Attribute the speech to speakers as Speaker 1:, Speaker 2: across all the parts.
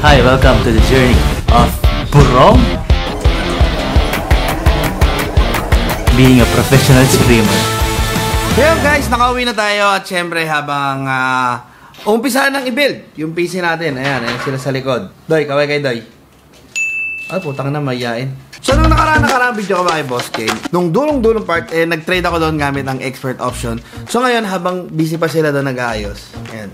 Speaker 1: Hi, welcome to the journey of Burong being a professional streamer.
Speaker 2: Hey guys, nakauwi na tayo at syempre habang umpisa ng i-build yung PC natin. Ayan sila sa likod. Doy, kaway kay Doy. Ay, putang na, mayayain. So, nung nakaraan video ko ba kay Boss King, nung dulong part, nag-trade ako doon gamit ang expert option. So, ngayon, habang busy pa sila doon nag-aayos, ayan.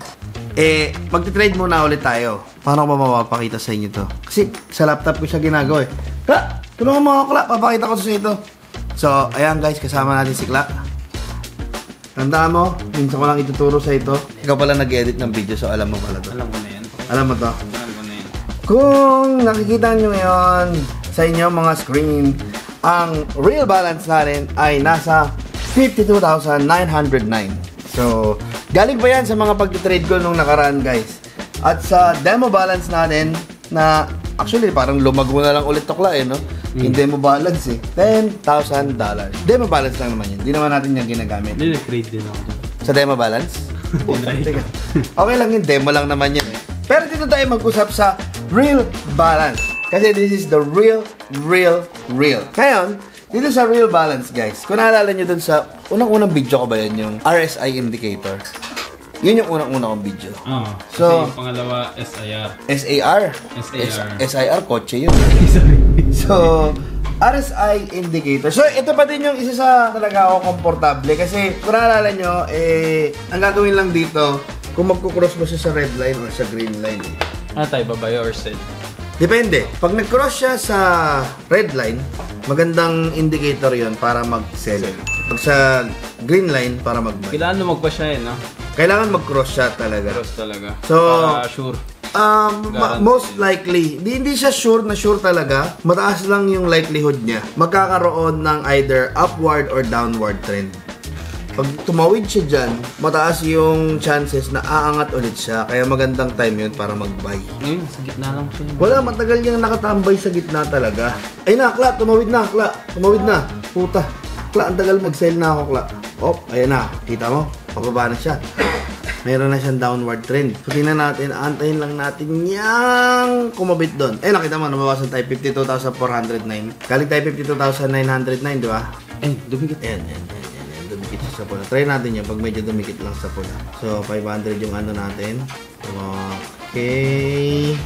Speaker 2: Magti-trade muna ulit tayo. Paano ko ba mapapakita sa inyo to? Kasi, sa laptop ko siya ginagawa eh. Kla, tulungan mo ako, Kla. Papakita ko sa inyo to. So, ayan guys, kasama natin si Kla. Tandaan mo, minsan ko lang ituturo sa ito. Ikaw pala nag-edit ng video, so alam mo pala to.
Speaker 3: Alam ko na yan.
Speaker 2: Alam mo to?
Speaker 3: Alam ko na yan.
Speaker 2: Kung nakikita nyo ngayon sa inyo mga screen, ang real balance natin ay nasa 52,909. So, galing pa yan sa mga pag-trade ko nung nakaraan guys. At sa demo balance natin, na actually parang lumago na lang ulit tukla no? Yung demo balance $10,000. Demo balance lang naman yun. Hindi naman natin yung ginagamit.
Speaker 3: Hindi, nag-trade din ako dyan.
Speaker 2: Sa demo balance? Okay lang yun, demo lang naman yun. Pero dito tayo mag-usap sa real balance. Kasi this is the real. Ngayon, dito sa real balance guys, kung naalala nyo dun sa unang-unang video ko ba yun, yung RSI indicator. Yun yung unang-unang kong video.
Speaker 3: So, yung pangalawa, SIR.
Speaker 2: SAR? SIR, kotse yun. So, RSI indicator. So, ito pa din yung isa sa talaga ako komportable. Kasi, kung naalala nyo, ang gagawin lang dito, kung magkukross mo siya sa red line or sa green line.
Speaker 3: Ano tayo, babae or sell?
Speaker 2: Depende. Pag nag-cross siya sa red line, magandang indicator yon para mag-sell. Pag sa green line, para mag-buy.
Speaker 3: Kailangan lumagpas siya no?
Speaker 2: Kailangan mag-cross siya talaga.
Speaker 3: Cross talaga.
Speaker 2: So,
Speaker 3: sure.
Speaker 2: Most likely, hindi siya sure na sure talaga. Mataas lang yung likelihood niya. Magkakaroon ng either upward or downward trend. Pag tumawid siya dyan, mataas yung chances na aangat ulit siya. Kaya magandang time yun para mag-buy.
Speaker 3: Ngayon, sa gitna lang siya.
Speaker 2: Wala, matagal niyang nakatambay sa gitna talaga. Ay na, Kla, tumawid na, Kla. Tumawid na. Puta. Kla, ang tagal mag-sell na ako, Kla. Oh, ayan na. Kita mo? Pababa na siya. Meron na siyang downward trend. So, tingnan natin. Antayin lang natin yang kumabit doon. Eh, nakita mo, nabawasan tayo 52,409. Galing tayo 52,909, di ba?
Speaker 3: Dumikit.
Speaker 2: Ayan. Dumikit siya sa pula. Try natin yan pag medyo dumikit lang sa pula. So, 500 yung ano natin. Okay.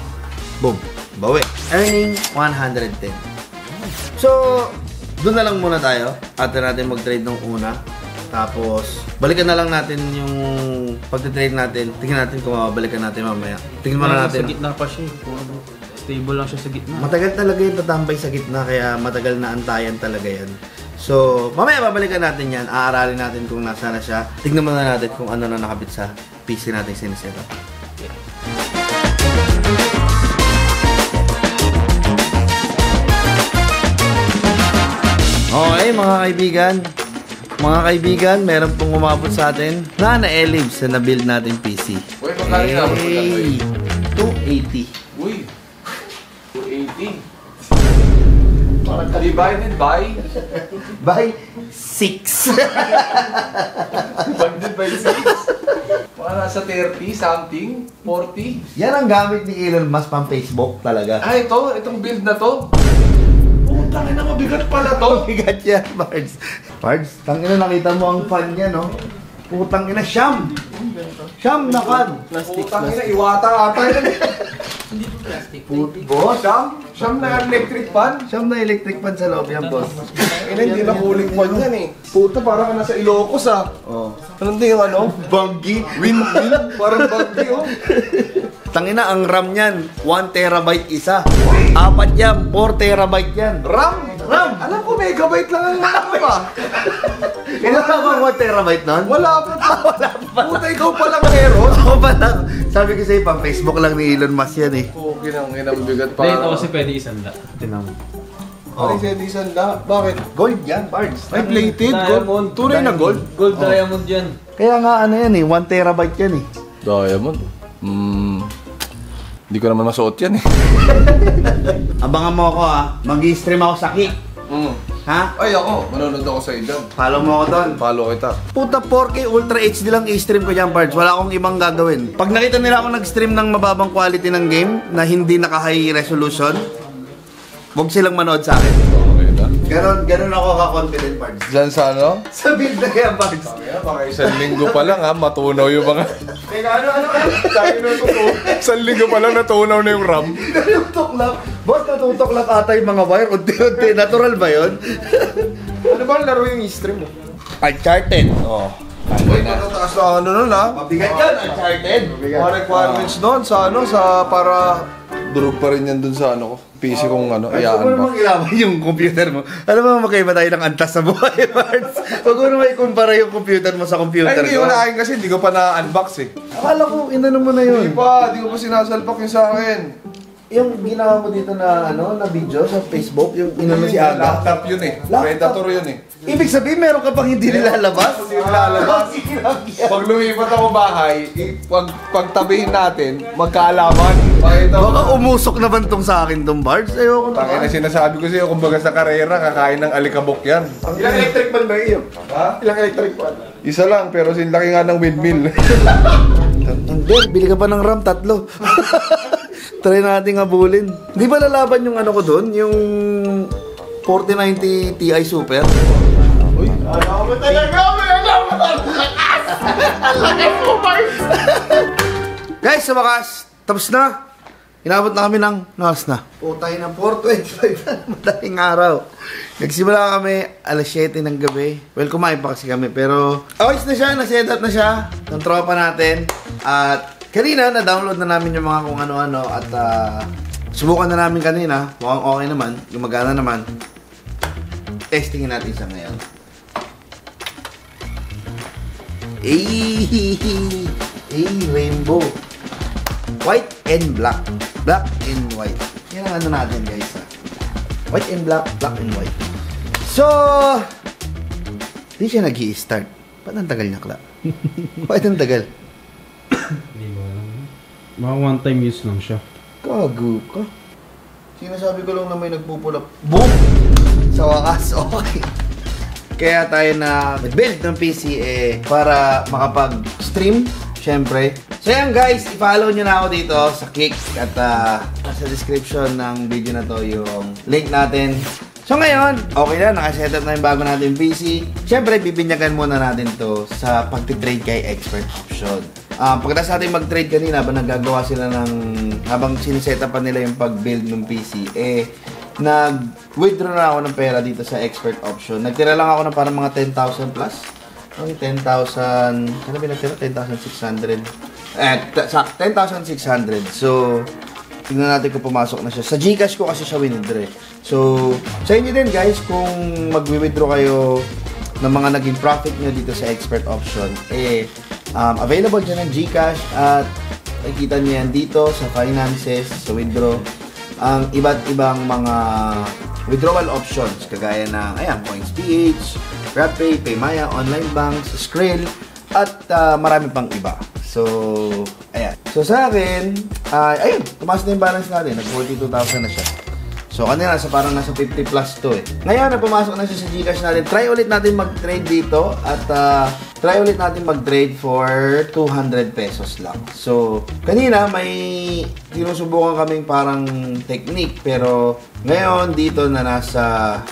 Speaker 2: Boom. Bawi. Earning 110. So, doon na lang muna tayo. After natin mag-trade nung una. Tapos, balikan na lang natin yung pag-trade natin. Tingnan natin kung mabalikan natin mamaya. Tingnan muna natin.
Speaker 3: Sa gitna pa siya. Stable lang siya sa gitna.
Speaker 2: Matagal talaga yung tatambay sa gitna. Kaya matagal na antayan talaga yan. So, mamaya babalikan natin yan. Aaralin natin kung nasa na siya. Tignan muna natin kung ano na nakabit sa PC natin siniseta. Okay, mga kaibigan. Meron pong umabot sa atin na na-elibs na na-build natin PC.
Speaker 4: Uy, magkano na?
Speaker 2: Hey, 280.
Speaker 4: Uy, 280. Parang divided by?
Speaker 2: By 6.
Speaker 4: Divided by 6? Mga nasa 30, something, 40.
Speaker 2: Yan ang gamit ni Elon Musk pang Facebook talaga.
Speaker 4: Itong build na to. Putang ina, mabigat pala to.
Speaker 2: Bigat yan, Pards. Pards, tangina nakita mo ang fan niya, no? Putang ina, Siyam na fan.
Speaker 4: Putang ina, iwata ata yan.
Speaker 2: Boss,
Speaker 4: Siyam na electric fan.
Speaker 2: Siyam na electric fan sa loob yan, boss.
Speaker 4: Hindi na cooling fan yan eh. Puta, parang ka nasa Ilocos ah.
Speaker 2: Oh.
Speaker 4: Anong din yung ano?
Speaker 2: Buggy.
Speaker 4: Win. Parang buggy oh.
Speaker 2: Tangina, ang RAM niyan, 1 terabyte isa. 4 yan, 4 terabyte yan.
Speaker 4: RAM. Alam ko, megabyte lang ang ano ba?
Speaker 2: Ilan ka bang 1 terabyte nun?
Speaker 4: Wala pa. Puta, ikaw palang meron.
Speaker 2: Ako pa lang. Sabi ko sa'yo, pang Facebook lang ni Elon Musk yan eh.
Speaker 4: Okay lang, bigat pa.
Speaker 3: Ito kasi pwede isanda. Tinan mo.
Speaker 4: Ay, Sedi Sanda. Bakit?
Speaker 2: Gold yan, Pards.
Speaker 4: Ay, plated? Gold? Tunay na gold?
Speaker 3: Gold diamond yan.
Speaker 2: Kaya nga ano yan eh, 1 terabyte yan eh.
Speaker 5: Diamond? Hindi ko naman masuot yan eh.
Speaker 2: Abangan mo ako mag-i-stream ako sa Kick. Ha?
Speaker 4: Ay ako, manonood ako sa dyan.
Speaker 2: Follow mo ako doon.
Speaker 4: Follow kita.
Speaker 2: Puta 4K Ultra HD lang i-stream ko dyan, parts. Wala akong ibang gagawin. Pag nakita nila ako nag-stream ng mababang quality ng game na hindi naka-high resolution, huwag silang manood sa akin.
Speaker 4: Okay na.
Speaker 2: Ganun ako ka-confident, parts.
Speaker 4: Dyan sa ano?
Speaker 2: Sa build na kaya, parts.
Speaker 4: Baka isang linggo pa lang ha, matunaw yung mga...
Speaker 2: Ano?
Speaker 4: Isang linggo pa lang natunaw na yung RAM.
Speaker 2: Natutok lang. Boss, natutok lang ata yung mga wire. Unti-unti. Natural ba yun?
Speaker 5: Ano ba ang laro yung i-stream mo?
Speaker 2: Uncharted.
Speaker 4: Oh. Ay, natataas na ano nun ha?
Speaker 2: Mabigat yan, Uncharted.
Speaker 4: Mga requirements nun sa ano, sa para... Durog pa rin yan dun sa ano ko. PC kong ano,
Speaker 2: Huwag mo
Speaker 4: ayaan
Speaker 2: namang
Speaker 4: pa.
Speaker 2: ilaban yung computer mo. Alam mo, magkaiba tayo ng antas sa buhay, Marts. Huwag mo naman ikumpara yung computer mo sa computer
Speaker 4: Ay, hindi
Speaker 2: ko.
Speaker 4: ko na akin kasi hindi ko pa na-unbox eh.
Speaker 2: Akala ko, inano mo na
Speaker 4: Hindi
Speaker 2: yun.
Speaker 4: pa, hindi ko pa sinasalpak yung sa akin.
Speaker 2: Yung ginawa mo dito na, na video sa Facebook, yung inano si Aga.
Speaker 4: Laptop yun eh.
Speaker 2: Laptop?
Speaker 4: Predator yun eh.
Speaker 2: Ibig sabihin, meron ka pang hindi nilalabas?
Speaker 4: Hindi nilalabas. Pag lumipat ako bahay, pagtabihin natin, magkaalaman. Pakita mo.
Speaker 2: Baka umusok naman tong sa akin tong Bards. Ayoko
Speaker 4: Tangin na
Speaker 2: na.
Speaker 4: sinasabi ko sa'yo, kumbaga sa karera, kakain ng alikabok yan.
Speaker 5: Ilang electric fan ba iyo?
Speaker 4: Ha?
Speaker 5: Ilang electric fan?
Speaker 4: Isa lang, pero sinlaki nga ng windmill.
Speaker 2: Hindi, bili ka pa ng RAM, 3. Try natin habulin. Di ba lalaban yung ano ko doon? Yung 4090 Ti Super?
Speaker 4: Uy,
Speaker 5: Alam mo talaga! Alam mo talaga! Ang laki mo, Mars!
Speaker 2: Guys, sa wakas, tapos na. Inabot na kami ng oras na. Putay ng 4:25 na, madaling araw. Nagsimula kami alas 7 ng gabi. Well, kumain pa kasi kami, pero ayos na siya, na-set up na siya ng tropa natin. At kanina, na-download na namin yung mga kung ano-ano at subukan na namin kanina. Mukhang okay naman, gumagana naman. Testingin natin siya ngayon. Rainbow. White and black. Black and white. Yan ang ano natin, guys. White and black, black and white. So, di siya nag-i-start. Ba't ang tagal niya, Kla? Bakit ang tagal?
Speaker 3: Hindi mo alam. Mga one-time use lang siya.
Speaker 2: Gago ka. Sinasabi ko lang na may nagpupulap. Boom! Sa wakas, okay. Kaya tayo na nag-build ng PC para makapag-stream, syempre. So yan guys, i-follow nyo na ako dito sa Kick at sa description ng video na to yung link natin. So ngayon, okay na, nakasetup na yung bago natin PC. Syempre, bibinyagan muna natin to sa pag-trade kay Expert Option. Pagkatapos natin mag-trade kanina, nagagawa sila ng, habang sinisetup pa nila yung pag-build ng PC, nag-withdraw na ako ng pera dito sa Expert Option. Nagtira lang ako ng parang mga 10,000 plus. 10,000, ano ba nagtira? 10,600. 10,600. So, tingnan natin kung pumasok na siya. Sa Gcash ko kasi siya withdraw. So, sa inyo din guys, kung mag-withdraw kayo ng mga naging profit nyo dito sa Expert Option, available dyan ng Gcash at nakikita nyo yan dito sa finances, sa withdraw, ang iba't ibang mga withdrawal options kagaya ng, ayan, PointsPH, GrabPay, PayMaya, Online Banks, Skrill, at marami pang iba. So, ayan. So, sa akin, ayun, tumaas na yung balance natin. Nag-42,000 na siya. So, kanina, parang nasa 50 plus to eh. Ngayon, na pumasok na siya sa Gcash natin. Try ulit natin mag-trade dito at try ulit natin mag-trade for 200 pesos lang. So, kanina, may sinusubukan kaming parang technique. Pero, ngayon, dito na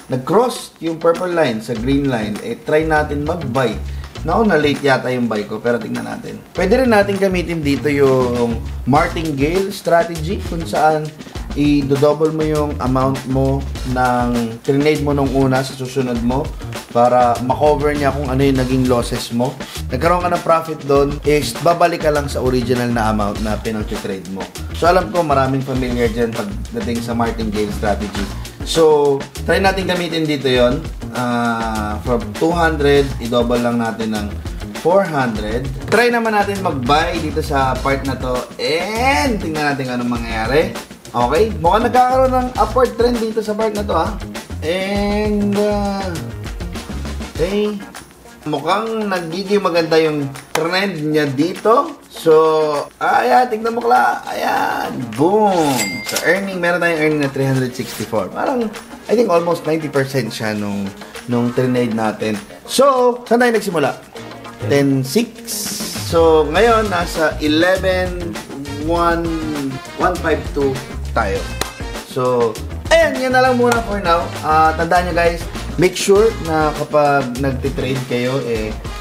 Speaker 2: nag-cross yung purple line sa green line, try natin mag-buy. Naku, na-late yata yung buy ko, pero tingnan natin. Pwede rin natin gamitin dito yung martingale strategy, kung saan i-double mo yung amount mo ng trade mo nung una sa susunod mo para makover niya kung ano yung naging losses mo. Nagkaroon ka ng profit doon is babalik ka lang sa original na amount na pinag-trade mo. So alam ko maraming familiar dyan pagdating sa martingale strategy. So try natin gamitin dito yon. From 200, i-double lang natin ng 400. Try naman natin mag-buy dito sa part na to and tingnan natin anong mangyayari. Okay, mukhang nagkakaroon ng upward trend dito sa part na to and okay, mukhang nagiging maganda yung trend niya dito. So, ayan, tingnan mo Kla. Ayan, boom. So, meron tayong earning na 364. Parang, I think almost 90% siya nung trade natin. So, saan tayo nagsimula? 10.6. So, ngayon, nasa 11.152 tayo. So, ayan, yan na lang muna for now. Tandaan nyo guys, make sure na kapag nagtitrade kayo,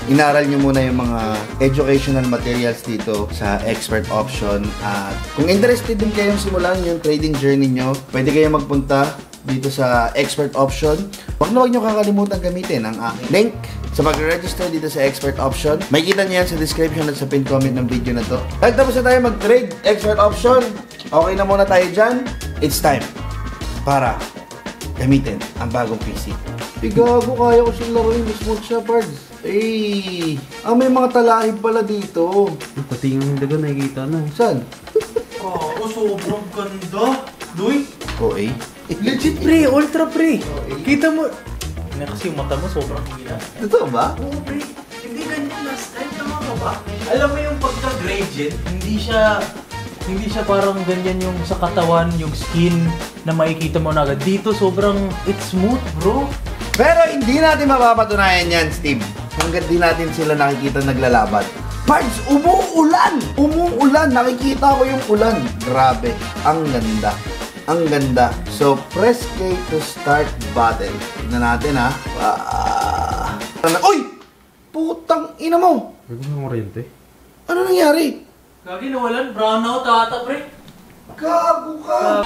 Speaker 2: inaral nyo muna yung mga educational materials dito sa Expert Option. At kung interested din kayong simulan yung trading journey nyo, pwede kayong magpunta dito sa Expert Option. Huwag nyo kakalimutan gamitin ang aking link sa mag-register dito sa Expert Option. May kita nyo yan sa description at sa pin comment ng video na to. Kahit tapos na tayo mag-trade Expert Option, okay na muna tayo dyan. It's time para gamitin ang bagong PC. Gago, kaya ko siyang laruin. Smooth siya, pards. May mga talahib pala dito.
Speaker 3: Pati yung daga nakikita na.
Speaker 2: Saan?
Speaker 1: sobrang ganda. Doy,
Speaker 2: OA?
Speaker 1: legit pre, ultra pre. Kita mo. Na kasi yung mata mo sobrang hila.
Speaker 2: Totoo ba?
Speaker 1: Oo pre, hindi ganyan last time. Tama ka ba? Alam mo yung pagka-gradient, hindi siya parang ganyan yung sa katawan, yung skin na makikita mo na agad. Dito sobrang, it's smooth bro.
Speaker 2: Pero hindi natin mapapatunayan yan, Steve. Hanggat di natin sila nakikita naglalaban. Pards, umuulan! Umuulan! Nakikita ko yung ulan. Grabe. Ang ganda. Ang ganda. So, press K to start battle. Tignan natin, ha. Uy! Putang ina mo!
Speaker 3: Bago ng oriente.
Speaker 2: Ano nangyari?
Speaker 1: Gagi nawalan, brownout ata pre.
Speaker 2: Gago ka!